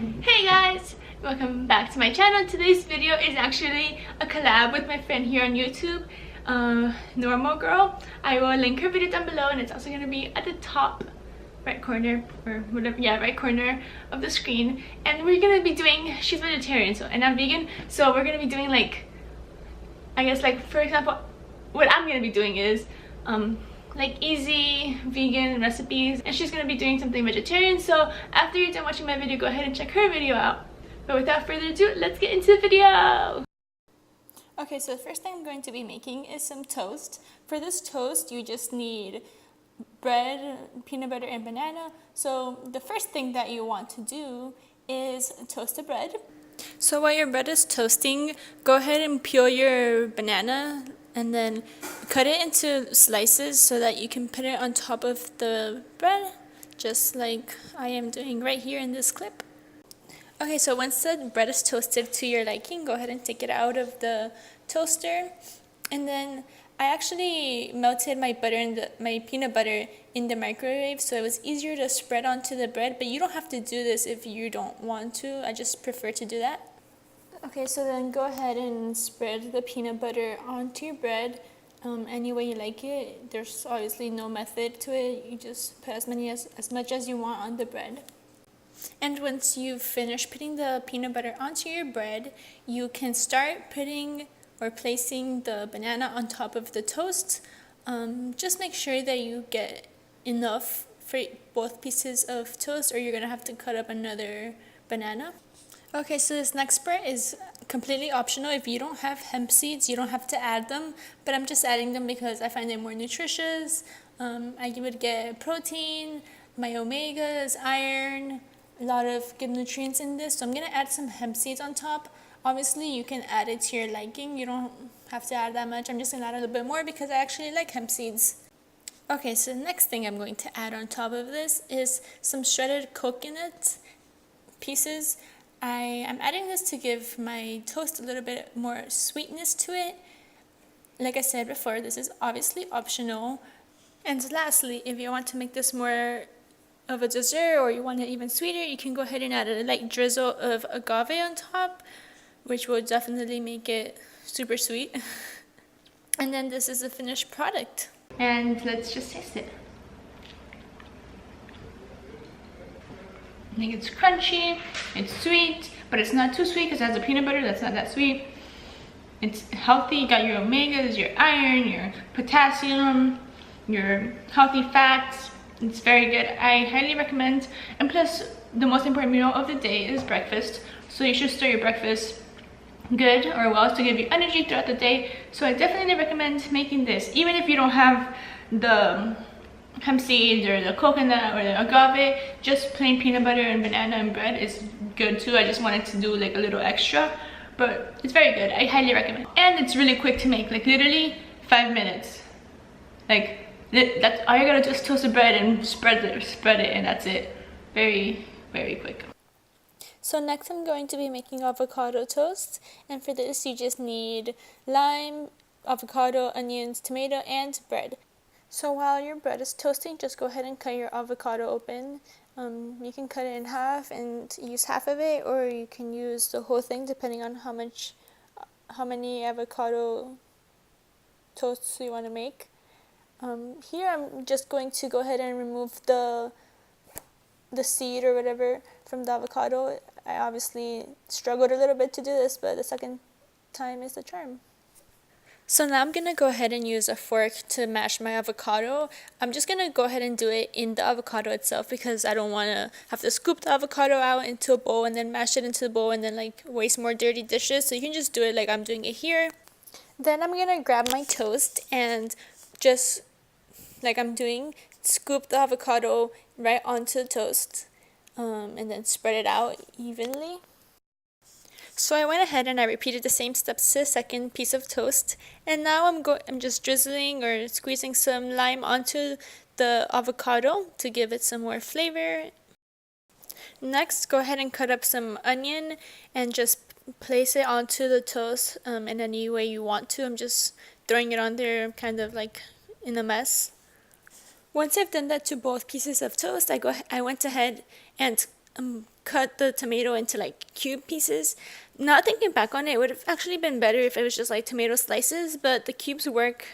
Hey guys! Welcome back to my channel. Today's video is actually a collab with my friend here on YouTube, Normal Girl. I will link her video down below and it's also going to be at the top right corner or whatever, yeah, right corner of the screen. And we're going to be doing, she's vegetarian and I'm vegan, so we're going to be doing like, I guess like for example, what I'm going to be doing is like easy vegan recipes, and she's gonna be doing something vegetarian. So after you're done watching my video, go ahead and check her video out. But without further ado, let's get into the video. Okay, so the first thing I'm going to be making is some toast. For this toast, you just need bread, peanut butter, and banana. So the first thing that you want to do is toast the bread. So while your bread is toasting, go ahead and peel your banana and then cut it into slices so that you can put it on top of the bread, just like I am doing right here in this clip. Okay, so once the bread is toasted to your liking, go ahead and take it out of the toaster. And then I actually melted my butter and my peanut butter in the microwave, so it was easier to spread onto the bread, but you don't have to do this if you don't want to. I just prefer to do that. Okay, so then go ahead and spread the peanut butter onto your bread any way you like it. There's obviously no method to it. You just put as much as you want on the bread. And once you've finished putting the peanut butter onto your bread, you can start putting or placing the banana on top of the toast. Just make sure that you get enough for both pieces of toast, or you're gonna have to cut up another banana. Okay, so this next part is completely optional. If you don't have hemp seeds, you don't have to add them, but I'm just adding them because I find them more nutritious. I would get protein, my omegas, iron, a lot of good nutrients in this. So I'm going to add some hemp seeds on top. Obviously, you can add it to your liking. You don't have to add that much. I'm just going to add a little bit more because I actually like hemp seeds. Okay, so the next thing I'm going to add on top of this is some shredded coconut pieces. I am adding this to give my toast a little bit more sweetness to it. Like I said before, this is obviously optional. And lastly, if you want to make this more of a dessert or you want it even sweeter, you can go ahead and add a light drizzle of agave on top, which will definitely make it super sweet. And then this is the finished product. And let's just taste it. I think it's crunchy, it's sweet, but it's not too sweet because it has the peanut butter that's not that sweet. It's healthy, you got your omegas, your iron, your potassium, your healthy fats. It's very good. I highly recommend. And plus, the most important meal of the day is breakfast. So you should start your breakfast good or well to give you energy throughout the day. So I definitely recommend making this. Even if you don't have the hemp seeds or the coconut or the agave, just plain peanut butter and banana and bread is good too. I just wanted to do like a little extra, but it's very good. I highly recommend. And it's really quick to make, like literally 5 minutes. Like that's all you gotta do is toast the bread and spread it, and that's it. Very, very quick. So next I'm going to be making avocado toast, and for this you just need lime, avocado, onions, tomato, and bread. So while your bread is toasting, just go ahead and cut your avocado open. You can cut it in half and use half of it, or you can use the whole thing depending on how many avocado toasts you want to make. Here I'm just going to go ahead and remove the seed or whatever from the avocado. I obviously struggled a little bit to do this, but the second time is the charm. So now I'm going to go ahead and use a fork to mash my avocado. I'm just going to go ahead and do it in the avocado itself because I don't want to have to scoop the avocado out into a bowl and then mash it into the bowl and then like waste more dirty dishes. So you can just do it like I'm doing it here. Then I'm going to grab my toast and just like I'm doing, scoop the avocado right onto the toast and then spread it out evenly. So I went ahead and I repeated the same steps to the second piece of toast, and now I'm just drizzling or squeezing some lime onto the avocado to give it some more flavor. Next, go ahead and cut up some onion and just place it onto the toast in any way you want to. I'm just throwing it on there kind of like in a mess. Once I've done that to both pieces of toast, I went ahead and cut the tomato into like cube pieces. Now thinking back on it, it would have actually been better if it was just like tomato slices, but the cubes work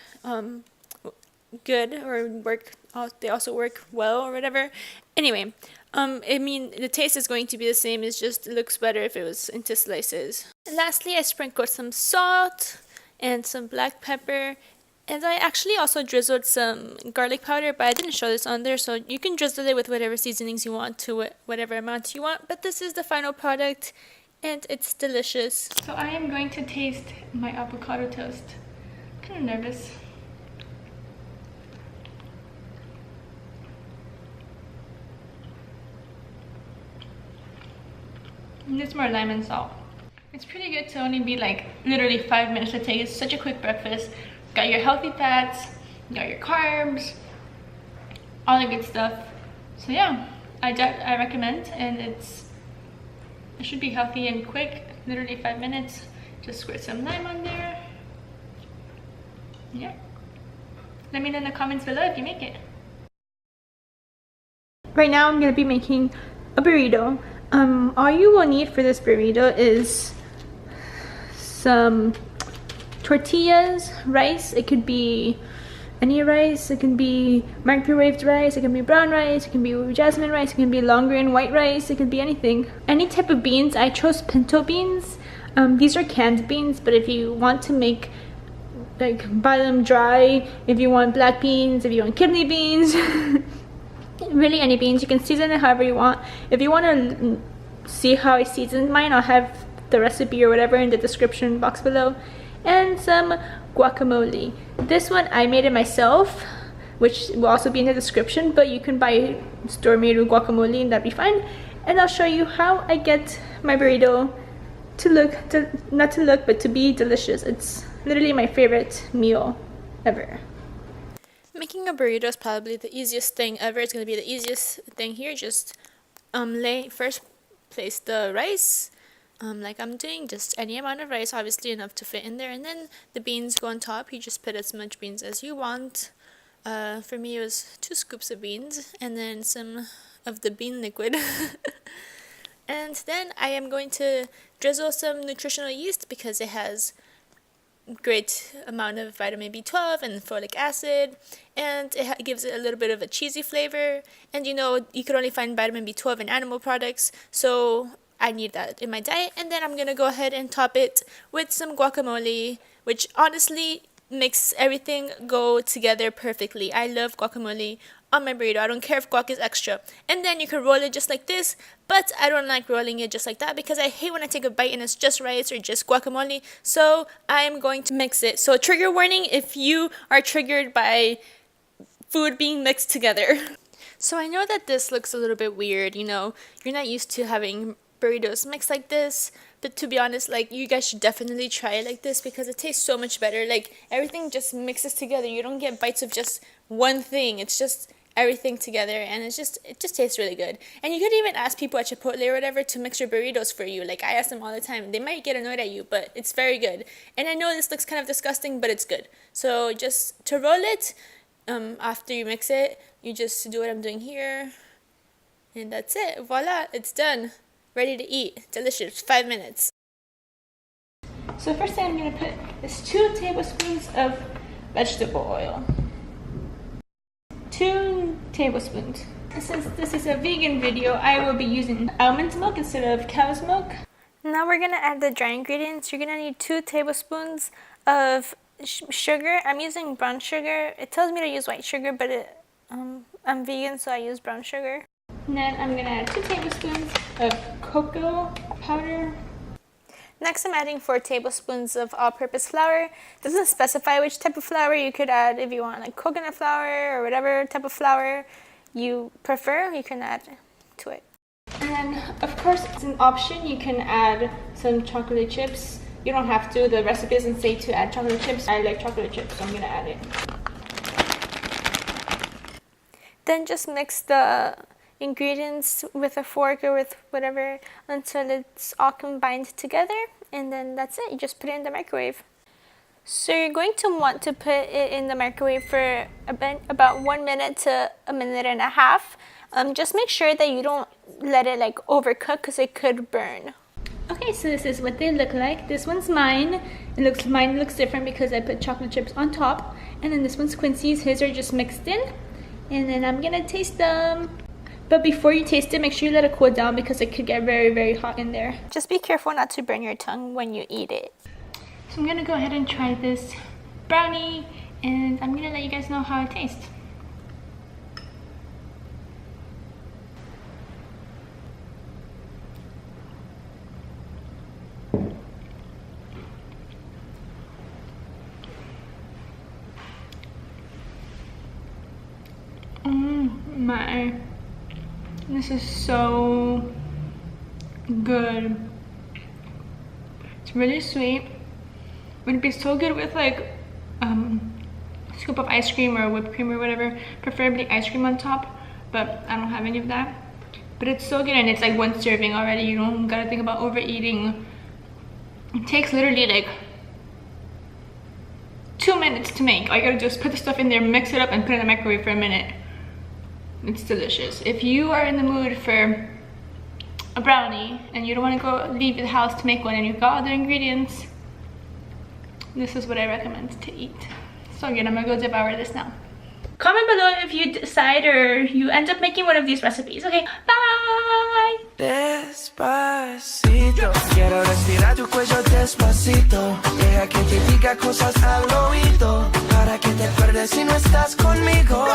good, or they also work well or whatever. Anyway, I mean, the taste is going to be the same, it's just it looks better if it was into slices. And lastly, I sprinkled some salt and some black pepper, and I actually also drizzled some garlic powder, but I didn't show this on there, so you can drizzle it with whatever seasonings you want to whatever amount you want, but this is the final product and it's delicious. So I am going to taste my avocado toast. I'm kind of nervous. It's more lime and salt. It's pretty good to only be like literally 5 minutes to take. It's such a quick breakfast. Got your healthy fats, you got your carbs, all the good stuff. So yeah, I recommend, and it should be healthy and quick. Literally 5 minutes. Just squirt some lime on there. Yeah. Let me know in the comments below if you make it. Right now I'm gonna be making a burrito. All you will need for this burrito is some tortillas, rice. It could be any rice. It can be microwaved rice. It can be brown rice. It can be jasmine rice. It can be long grain white rice. It could be anything. Any type of beans. I chose pinto beans. These are canned beans, but if you want to make, like, buy them dry, if you want black beans, if you want kidney beans, really any beans, you can season it however you want. If you want to see how I seasoned mine, I'll have the recipe or whatever in the description box below. And some guacamole. This one I made it myself, which will also be in the description, but you can buy store-made guacamole and that'd be fine. And I'll show you how I get my burrito to be delicious. It's literally my favorite meal ever. Making a burrito is probably the easiest thing ever. It's going to be the easiest thing here. Just first place the rice, like I'm doing, just any amount of rice, obviously enough to fit in there, and then the beans go on top. You just put as much beans as you want. For me it was 2 scoops of beans and then some of the bean liquid. And then I am going to drizzle some nutritional yeast because it has great amount of vitamin B12 and folic acid, and it gives it a little bit of a cheesy flavor. And you know, you can only find vitamin B12 in animal products, so I need that in my diet. And then I'm gonna go ahead and top it with some guacamole, which honestly makes everything go together perfectly. I love guacamole on my burrito. I don't care if guac is extra. And then you can roll it just like this, but I don't like rolling it just like that because I hate when I take a bite and it's just rice or just guacamole. So I am going to mix it. So trigger warning if you are triggered by food being mixed together. So I know that this looks a little bit weird, you know, you're not used to having burritos mixed like this, but to be honest, like, you guys should definitely try it like this because it tastes so much better. Like, everything just mixes together. You don't get bites of just one thing. It's just everything together, and it just tastes really good. And you could even ask people at Chipotle or whatever to mix your burritos for you. Like, I ask them all the time. They might get annoyed at you, but it's very good. And I know this looks kind of disgusting, but it's good. So just to roll it, after you mix it, you just do what I'm doing here, and that's it. Voila, it's done. Ready to eat. Delicious. 5 minutes. So first thing I'm going to put is 2 tablespoons of vegetable oil. 2 tablespoons. Since this is a vegan video, I will be using almond milk instead of cow's milk. Now we're going to add the dry ingredients. You're going to need 2 tablespoons of sugar. I'm using brown sugar. It tells me to use white sugar, but I'm vegan, so I use brown sugar. And then I'm going to add 2 tablespoons of cocoa powder. Next, I'm adding 4 tablespoons of all-purpose flour. It doesn't specify which type of flour. You could add, if you want, like coconut flour or whatever type of flour you prefer, you can add to it. And then, of course, it's an option. You can add some chocolate chips. You don't have to. The recipe doesn't say to add chocolate chips. I like chocolate chips, so I'm going to add it. Then just mix the ingredients with a fork or with whatever until it's all combined together, and then that's it. You just put it in the microwave. So you're going to want to put it in the microwave for about 1 minute to 1.5 minutes. Just make sure that you don't let it like overcook because it could burn. Okay, so this is what they look like. This one's mine. Mine looks different because I put chocolate chips on top. And then this one's Quincy's. His are just mixed in. And then I'm gonna taste them. But before you taste it, make sure you let it cool down because it could get very, very hot in there. Just be careful not to burn your tongue when you eat it. So I'm gonna go ahead and try this brownie, and I'm gonna let you guys know how it tastes. My, this is so good. It's really sweet. Would be so good with like a scoop of ice cream or whipped cream or whatever, preferably ice cream on top, but I don't have any of that. But it's so good, and it's like one serving already. You don't gotta think about overeating. It takes literally like 2 minutes to make. All you gotta do is put the stuff in there, mix it up, and put it in the microwave for a minute. It's delicious. If you are in the mood for a brownie and you don't want to go leave the house to make one and you've got other ingredients, this is what I recommend to eat. So again, I'm gonna go devour this now. Comment below if you decide or you end up making one of these recipes. Okay, bye! Despacito, quiero respirar tu cuello despacito. Deja que te diga cosas al oído, para que te acuerdes si no estás conmigo.